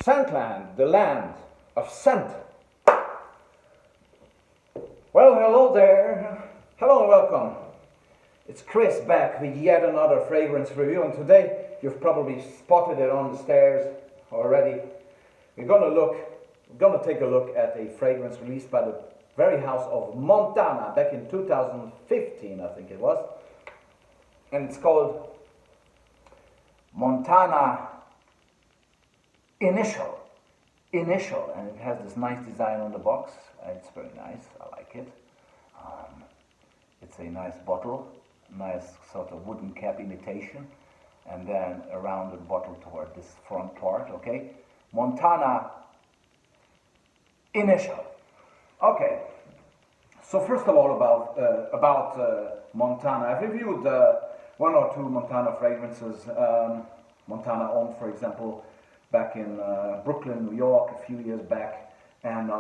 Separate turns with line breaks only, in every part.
Scentland, the land of scent. Well, hello there. Hello and welcome. It's Chris back with yet another fragrance review, and today you've probably spotted it on the stairs already. We're gonna take a look at a fragrance released by the very house of Montana back in 2015, I think it was. And it's called Montana Initial, and it has this nice design on the box. It's very nice, I like it. It's a nice bottle, nice sort of wooden cap imitation, and then a rounded bottle toward this front part, okay? Montana Initial. Okay, so first of all about Montana. I've reviewed one or two Montana fragrances. Montana Homme, for example, back in Brooklyn, New York, a few years back, and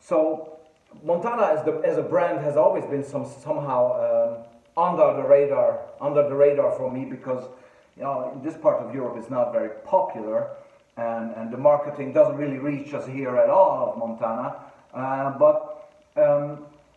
so Montana as a brand has always been somehow under the radar for me, because in this part of Europe it's not very popular, and the marketing doesn't really reach us here at all of Montana, but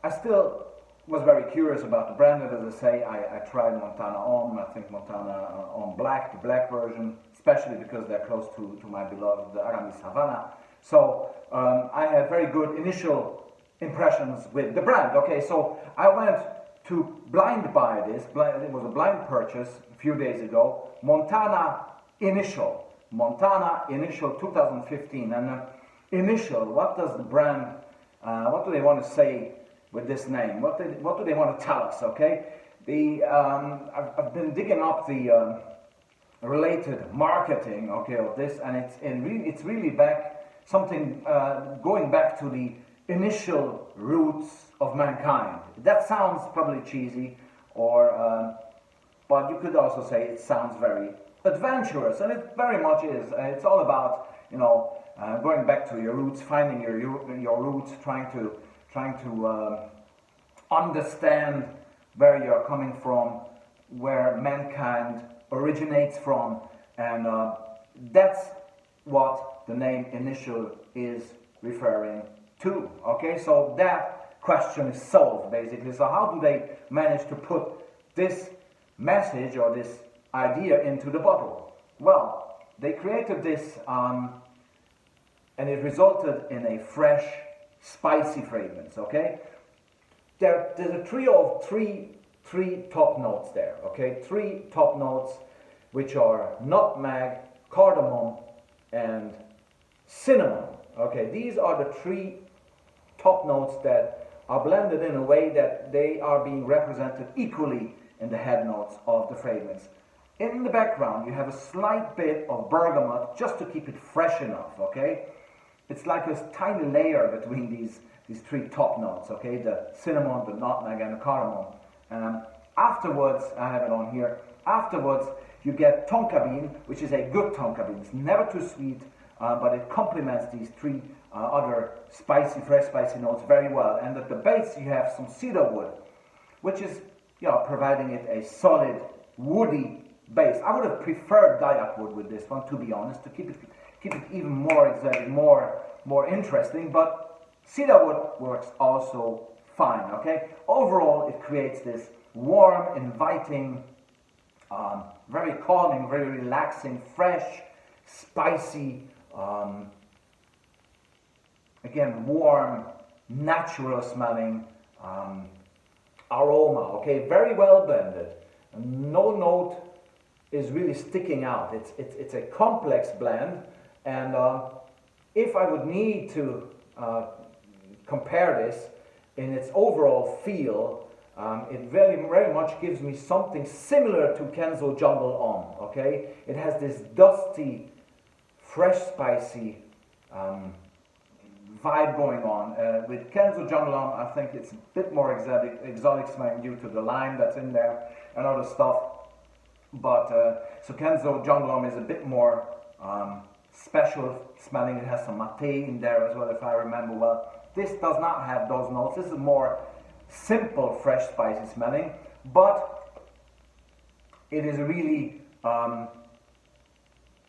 I still was very curious about the brand, and as I say, I tried Montana Homme. I think Montana Homme Black, the black version, especially because they're close to my beloved Aramis Havana. So I had very good initial impressions with the brand. Okay, so I went to blind buy this. It was a blind purchase a few days ago. Montana Initial 2015. And Initial, what does the brand, what do they want to say with this name? What do they want to tell us? Okay, I've been digging up the related marketing, okay, of this, and it's really back something going back to the initial roots of mankind. That sounds probably cheesy, or but you could also say it sounds very adventurous, and it very much is. It's all about going back to your roots, finding your roots, trying to understand where you're coming from, where mankind originates from, and that's what the name Initial is referring to. Okay, so that question is solved basically. So how do they manage to put this message or this idea into the bottle? Well, they created this and it resulted in a fresh, spicy fragrance. Okay, there's a trio of three top notes there. Okay, three top notes, which are nutmeg, cardamom, and cinnamon. Okay, these are the three top notes that are blended in a way that they are being represented equally in the head notes of the fragrance. In the background, you have a slight bit of bergamot just to keep it fresh enough. Okay, it's like a tiny layer between these three top notes. Okay, the cinnamon, the nutmeg, and the cardamom. Afterwards, I have it on here. Afterwards, you get tonka bean, which is a good tonka bean. It's never too sweet, but it complements these three other fresh spicy notes very well. And at the base, you have some cedar wood, which is providing it a solid woody base. I would have preferred Dayak wood with this one, to be honest, to keep it even more exotic, more interesting. But cedar wood works also fine. Okay. Overall, it creates this warm, inviting, very calming, very relaxing, fresh, spicy, again, warm, natural smelling aroma. Okay, very well blended. No note is really sticking out. It's a complex blend, and if I would need to compare this in its overall feel, it very much gives me something similar to Kenzo Jungle Homme. Okay, it has this dusty, fresh, spicy vibe going on. With Kenzo Jungle Homme, I think it's a bit more exotic smelling due to the lime that's in there and other stuff. But so Kenzo Jungle Homme is a bit more special smelling. It has some mate in there as well, if I remember well. This does not have those notes. This is more simple, fresh, spicy smelling, but it is really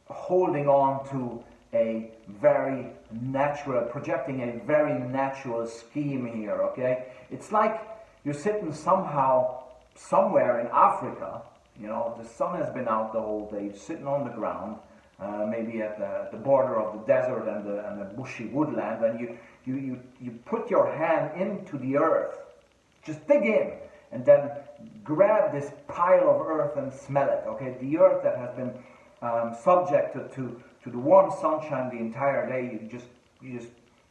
holding on to a very natural, projecting a very natural scheme here, okay? It's like you're sitting somehow, somewhere in Africa, you know, the sun has been out the whole day, you're sitting on the ground, maybe at the border of the desert and the bushy woodland, and you put your hand into the earth, just dig in, and then grab this pile of earth and smell it, okay? The earth that has been subjected to the warm sunshine the entire day, you just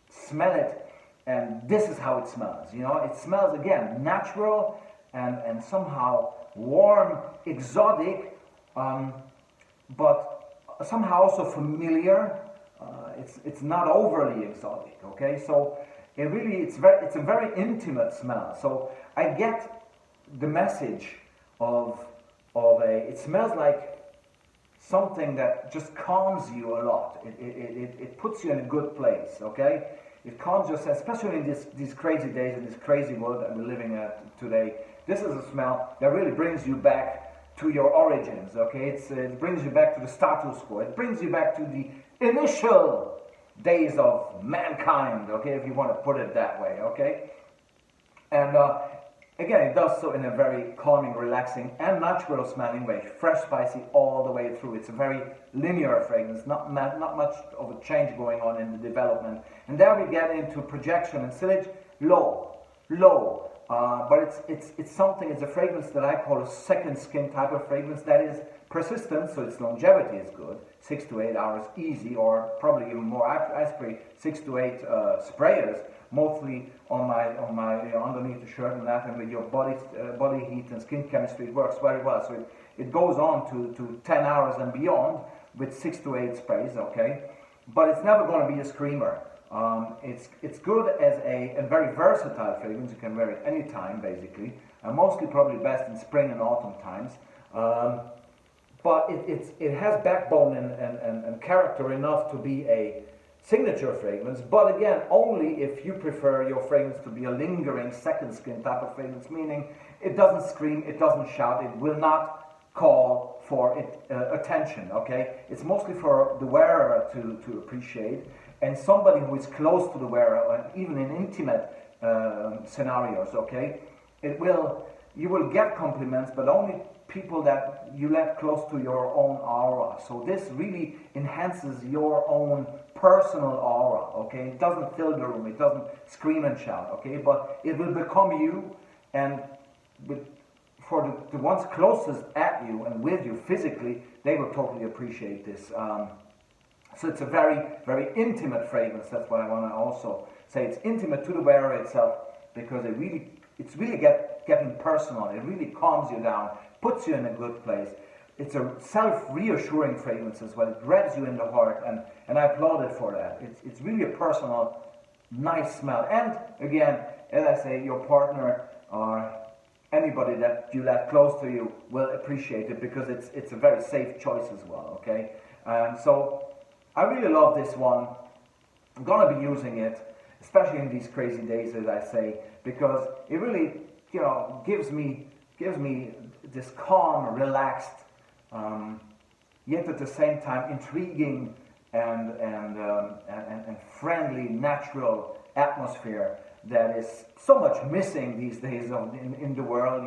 smell it, and this is how it smells, you know? It smells, again, natural and somehow warm, exotic, but somehow also familiar. It's not overly exotic, okay? So it's a very intimate smell. So I get the message of it smells like something that just calms you a lot. It puts you in a good place, okay? It calms you, especially in these crazy days, in this crazy world that we're living at today. This is a smell that really brings you back to your origins, okay? It brings you back to the status quo. It brings you back to the initial days of mankind, okay, if you want to put it that way, okay? And again, it does so in a very calming, relaxing, and natural smelling way. Fresh, spicy all the way through. It's a very linear fragrance, not much of a change going on in the development. And there we get into projection and sillage, low. But it's a fragrance that I call a second skin type of fragrance that is persistent, so its longevity is good, 6 to 8 hours easy, or probably even more. I spray 6 to 8 sprayers, mostly on my underneath the shirt and that, and with your body heat and skin chemistry, it works very well. So it goes on to 10 hours and beyond with 6 to 8 sprays, okay? But it's never going to be a screamer. It's good as a very versatile fragrance. You can wear it any time, basically. Mostly probably best in spring and autumn times. But it has backbone and character enough to be a signature fragrance. But again, only if you prefer your fragrance to be a lingering second skin type of fragrance, meaning it doesn't scream, it doesn't shout, it will not call for attention, okay? It's mostly for the wearer to appreciate, and somebody who is close to the wearer, even in intimate scenarios, okay? You will get compliments, but only people that you let close to your own aura. So this really enhances your own personal aura, okay? It doesn't fill the room, it doesn't scream and shout, okay? But it will become you, and for the ones closest at you and with you physically, they will totally appreciate this. So it's a very, very intimate fragrance. That's what I want to also say. It's intimate to the wearer itself, because it's really getting personal. It really calms you down, puts you in a good place. It's a self-reassuring fragrance as well. It grabs you in the heart, and I applaud it for that. It's really a personal, nice smell. And again, as I say, your partner or anybody that you let close to you will appreciate it, because it's a very safe choice as well, okay? So I really love this one. I'm gonna be using it, especially in these crazy days, as I say, because it really, gives me this calm, relaxed, yet at the same time intriguing and friendly, natural atmosphere that is so much missing these days in the world,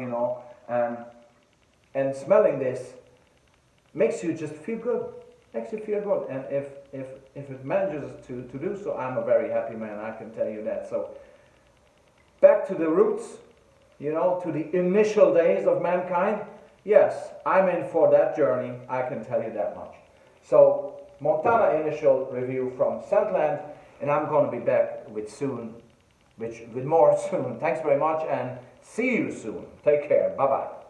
and smelling this makes you just feel good. Makes you feel good, and if it manages to do so, I'm a very happy man, I can tell you that. So back to the roots, to the initial days of mankind. Yes, I'm in for that journey, I can tell you that much. So Montana initial review from Scentland, and I'm going to be back with more soon. Thanks very much, and see you soon. Take care. Bye bye.